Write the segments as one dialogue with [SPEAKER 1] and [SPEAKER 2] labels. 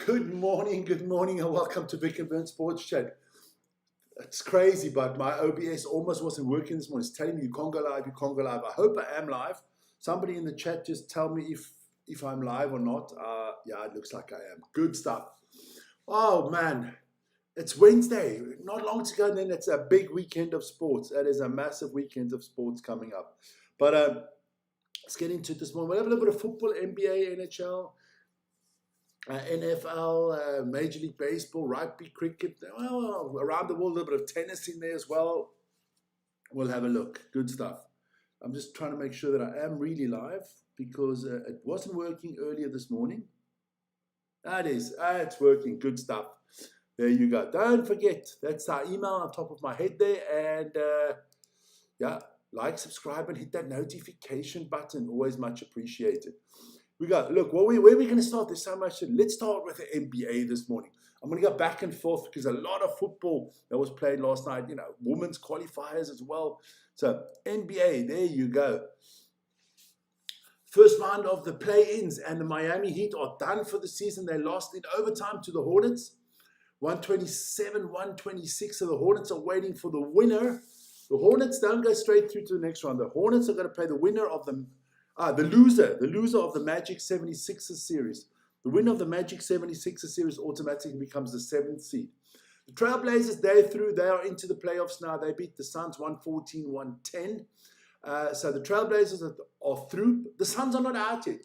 [SPEAKER 1] Good morning, and welcome to Vic and Burn Sports Chat. It's crazy, but my OBS almost wasn't working this morning. It's telling me you can't go live, you can't go live. I hope I am live. Somebody in the chat just tell me if I'm live or not. Yeah, it looks like I am. Good stuff. Oh man, it's Wednesday. Not long to go, and then it's a big weekend of sports. That is a massive weekend of sports coming up. But let's get into it this morning. We'll have a little bit of football, NBA, NHL. NFL, Major League Baseball, rugby, cricket, well, around the world, a little bit of tennis in there as well. We'll have a look. Good stuff. I'm just trying to make sure that I am really live because it wasn't working earlier this morning. That is, it's working. Good stuff. There you go. Don't forget, that's our email on top of my head there. And yeah, like, subscribe, and hit that notification button. Always much appreciated. We go, look, where are we going to start? There's so much. Let's start with the NBA this morning. I'm going to go back and forth because a lot of football that was played last night, women's qualifiers as well. So NBA, there you go. First round of the play-ins, and the Miami Heat are done for the season. They lost in overtime to the Hornets, 127-126. So the Hornets are waiting for the winner. The Hornets don't go straight through to the next round. The Hornets are going to play the winner of the loser of the Magic 76ers series. The winner of the Magic 76ers series automatically becomes the 7th seed. The Trailblazers, they're through. They are into the playoffs now. They beat the Suns 114-110. So the Trailblazers are through. The Suns are not out yet.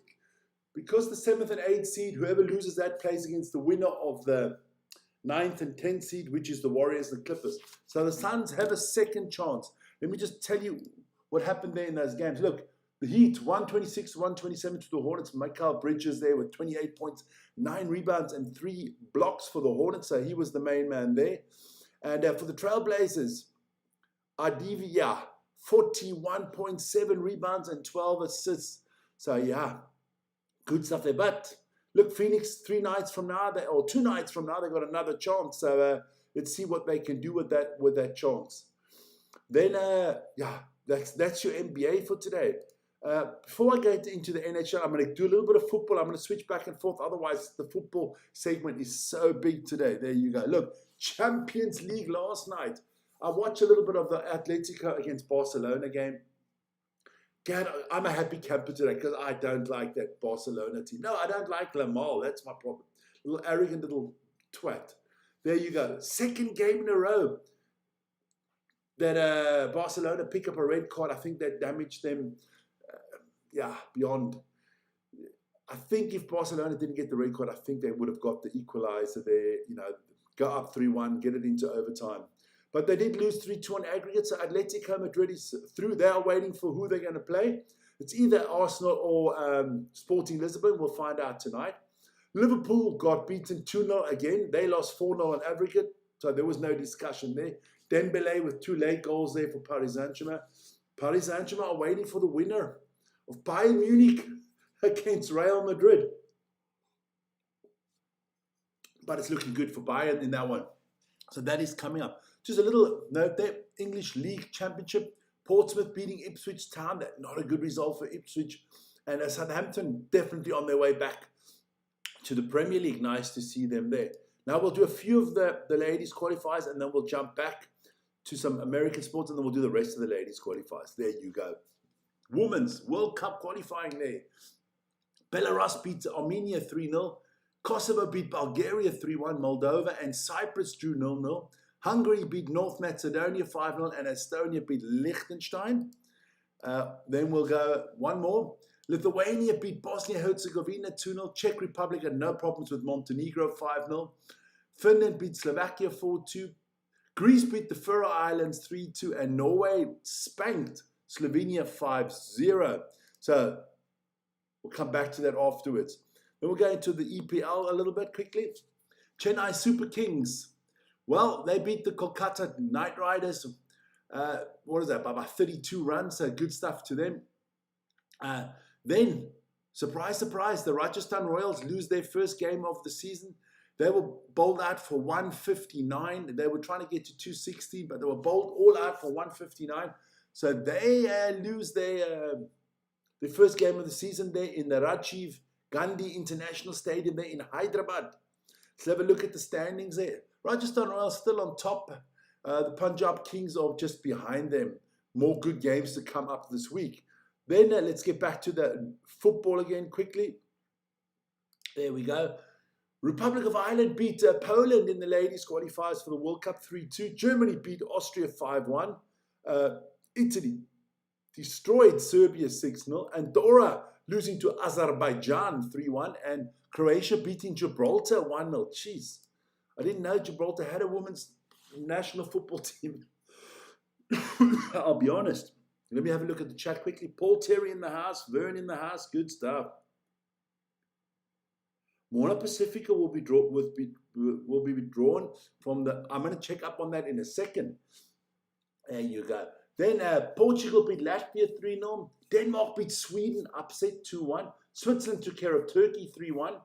[SPEAKER 1] Because the 7th and 8th seed, whoever loses that plays against the winner of the 9th and 10th seed, which is the Warriors and Clippers. So the Suns have a second chance. Let me just tell you what happened there in those games. Look, the Heat, 126-127 to the Hornets. Mikal Bridges there with 28 points, 9 rebounds, and 3 blocks for the Hornets. So he was the main man there. And for the Trailblazers, Adivia, 41.7 rebounds and 12 assists. So yeah, good stuff there. But look, Phoenix, 2 nights from now, they've got another chance. So let's see what they can do with that chance. Then that's your NBA for today. Before I get into the NHL, I'm going to do a little bit of football. I'm going to switch back and forth. Otherwise, the football segment is so big today. There you go. Look, Champions League last night. I watched a little bit of the Atletico against Barcelona game. God, I'm a happy camper today because I don't like that Barcelona team. No, I don't like Lamar. That's my problem. Little arrogant little twat. There you go. Second game in a row that Barcelona pick up a red card. I think that damaged them. Beyond. I think if Barcelona didn't get the red card, I think they would have got the equalizer there, go up 3-1, get it into overtime. But they did lose 3-2 on aggregate, so Atletico Madrid is through. They are waiting for who they're going to play. It's either Arsenal or Sporting Lisbon. We'll find out tonight. Liverpool got beaten 2-0 again. They lost 4-0 on aggregate, so there was no discussion there. Dembele with 2 late goals there for Paris Saint-Germain. Paris Saint-Germain are waiting for the winner of Bayern Munich against Real Madrid. But it's looking good for Bayern in that one. So that is coming up. Just a little note there. English League Championship. Portsmouth beating Ipswich Town. That not a good result for Ipswich. And Southampton definitely on their way back to the Premier League. Nice to see them there. Now we'll do a few of the ladies qualifiers, and then we'll jump back to some American sports, and then we'll do the rest of the ladies qualifiers. There you go. Women's World Cup qualifying there. Belarus beat Armenia 3-0. Kosovo beat Bulgaria 3-1. Moldova and Cyprus drew 0-0. Hungary beat North Macedonia 5-0. And Estonia beat Liechtenstein. Then we'll go one more. Lithuania beat Bosnia-Herzegovina 2-0. Czech Republic had no problems with Montenegro 5-0. Finland beat Slovakia 4-2. Greece beat the Faroe Islands 3-2. And Norway spanked Slovenia 5-0. So we'll come back to that afterwards. Then we'll go into the EPL a little bit quickly. Chennai Super Kings. Well, they beat the Kolkata Knight Riders. By about 32 runs. So good stuff to them. Then, surprise, surprise, the Rajasthan Royals lose their first game of the season. They were bowled out for 159. They were trying to get to 260, but they were bowled all out for 159. So they lose their first game of the season there in the Rajiv Gandhi International Stadium there in Hyderabad. Let's have a look at the standings there. Rajasthan Royals still on top. The Punjab Kings are just behind them. More good games to come up this week. Then let's get back to the football again quickly. There we go. Republic of Ireland beat Poland in the ladies qualifiers for the World Cup 3-2. Germany beat Austria 5-1. Italy destroyed Serbia 6-0. Andorra losing to Azerbaijan 3-1. And Croatia beating Gibraltar 1-0. Jeez, I didn't know Gibraltar had a women's national football team. I'll be honest. Let me have a look at the chat quickly. Paul Terry in the house. Vern in the house. Good stuff. Moana Pacifica will be withdrawn from the... I'm going to check up on that in a second. There you go. Then Portugal beat Latvia 3-0. Denmark beat Sweden, upset 2-1. Switzerland took care of Turkey 3-1.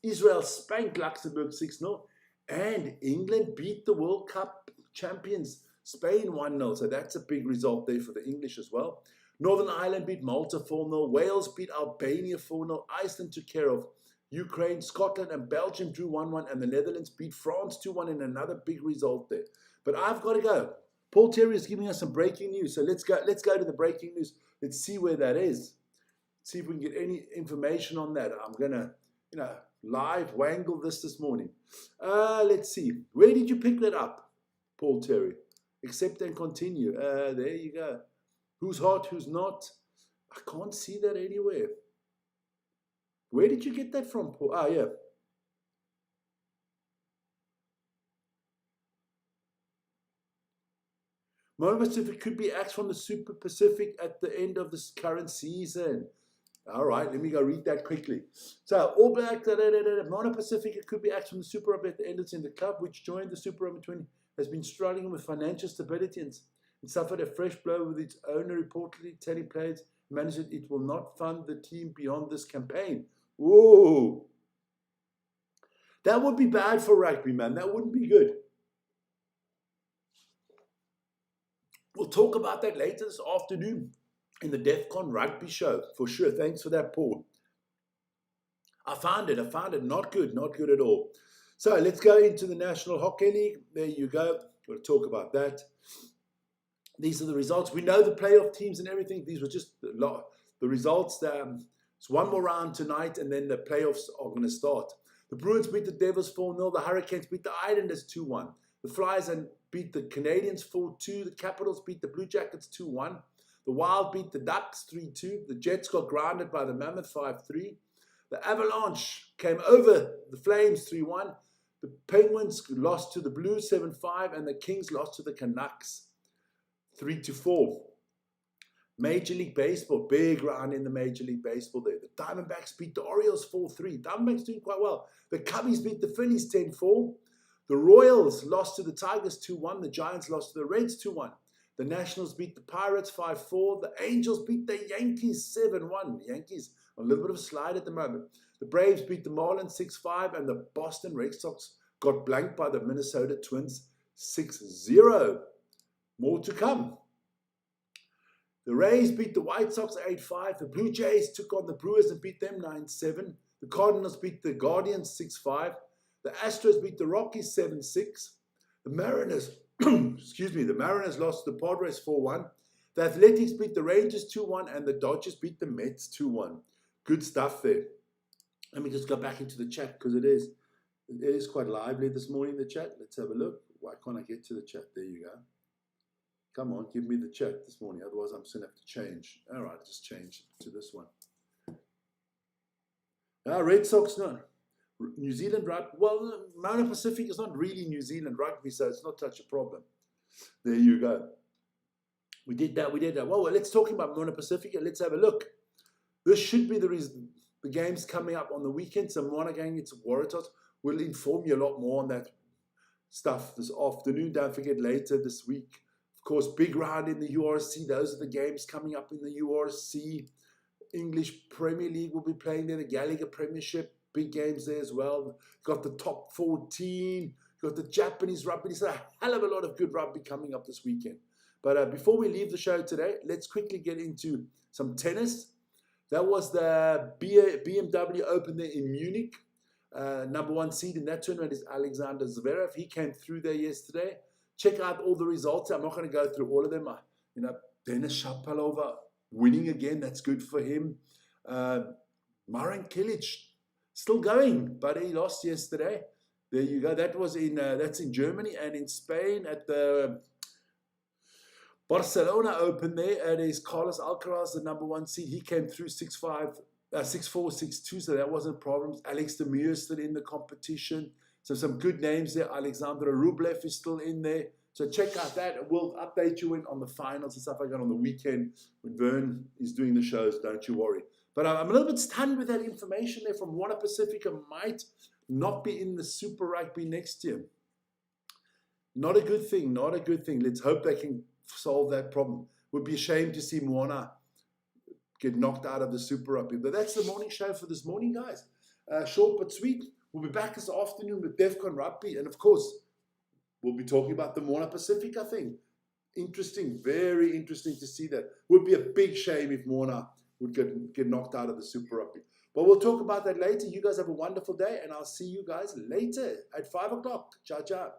[SPEAKER 1] Israel spanked Luxembourg 6-0. And England beat the World Cup champions Spain 1-0. So that's a big result there for the English as well. Northern Ireland beat Malta 4-0. Wales beat Albania 4-0. Iceland took care of Ukraine. Scotland and Belgium drew 1-1. And the Netherlands beat France 2-1 in another big result there. But I've got to go. Paul Terry is giving us some breaking news. So let's go to the breaking news. Let's see where that is. See if we can get any information on that. I'm going to, live wangle this morning. Let's see. Where did you pick that up, Paul Terry? Accept and continue. There you go. Who's hot, who's not? I can't see that anywhere. Where did you get that from, Paul? Ah, yeah. Moana Pacific could be axed from the Super Pacific at the end of this current season. All right, let me go read that quickly. So, All Black, Moana Pacific could be axed from the Super Rugby at the end of the club, which joined the Super Rugby 20, has been struggling with financial stability and suffered a fresh blow with its owner reportedly telling players management it will not fund the team beyond this campaign. Whoa. That would be bad for rugby, man. That wouldn't be good. We'll talk about that later this afternoon in the DEFCON Rugby Show, for sure. Thanks for that, Paul. I found it not good at all. So let's go into the National Hockey League. There you go. We'll talk about that. These are the results. We know the playoff teams and everything. These were just the results. It's one more round tonight, and then the playoffs are going to start. The Bruins beat the Devils 4-0. The Hurricanes beat the Islanders 2-1. The Flyers beat the Canadians 4-2. The Capitals beat the Blue Jackets 2-1. The Wild beat the Ducks 3-2. The Jets got grounded by the Mammoth 5-3. The Avalanche came over the Flames 3-1. The Penguins lost to the Blues 7-5. And the Kings lost to the Canucks 3-4. Major League Baseball, big round in the Major League Baseball there. The Diamondbacks beat the Orioles 4-3. Diamondbacks doing quite well. The Cubbies beat the Phillies 10-4. The Royals lost to the Tigers 2-1. The Giants lost to the Reds 2-1. The Nationals beat the Pirates 5-4. The Angels beat the Yankees 7-1. The Yankees on a little bit of a slide at the moment. The Braves beat the Marlins 6-5. And the Boston Red Sox got blanked by the Minnesota Twins 6-0. More to come. The Rays beat the White Sox 8-5. The Blue Jays took on the Brewers and beat them 9-7. The Cardinals beat the Guardians 6-5. The Astros beat the Rockies 7-6. The Mariners, the Mariners lost to the Padres 4-1. The Athletics beat the Rangers 2-1, and the Dodgers beat the Mets 2-1. Good stuff there. Let me just go back into the chat because it is quite lively this morning, the chat. Let's have a look. Why can't I get to the chat? There you go. Come on, give me the chat this morning. Otherwise, I'm just going to have to change. All right, just change to this one. Red Sox, no. New Zealand rugby. Well, Moana Pacific is not really New Zealand rugby, so it's not such a problem. There you go. We did that. Well, let's talk about Moana Pacific and let's have a look. This should be the games coming up on the weekend. So Moana going into Waratahs. We'll inform you a lot more on that stuff this afternoon. Don't forget later this week. Of course, big round in the URC. Those are the games coming up in the URC. English Premier League will be playing there. The Gallagher Premiership. Big games there as well. Got the top 14. Got the Japanese rugby. There's a hell of a lot of good rugby coming up this weekend. But before we leave the show today, let's quickly get into some tennis. That was the BMW Open there in Munich. Number 1 seed in that tournament is Alexander Zverev. He came through there yesterday. Check out all the results. I'm not going to go through all of them. Denis Shapovalov winning again. That's good for him. Marin Cilic still going, but he lost yesterday. There you go. That was that's in Germany, and in Spain at the Barcelona Open there, is Carlos Alcaraz, the number 1 seed. He came through 6-5, 6-4, 6-2, so that wasn't a problem. Alex de Mies still in the competition. So some good names there. Alexander Rublev is still in there. So check out that. We'll update you on the finals and stuff like that on the weekend when Vern is doing the shows. Don't you worry. But I'm a little bit stunned with that information there from Warner Pacifica. Might not be in the Super Rugby next year. Not a good thing. Not a good thing. Let's hope they can solve that problem. Would be a shame to see Moana get knocked out of the Super Rugby. But that's the morning show for this morning, guys. Short but sweet. We'll be back this afternoon with DEFCON Rugby. And of course, we'll be talking about the Moana Pacifica thing. Interesting. Very interesting to see that. Would be a big shame if Moana would get knocked out of the Super Rugby. But we'll talk about that later. You guys have a wonderful day, and I'll see you guys later at 5 o'clock. Ciao, ciao.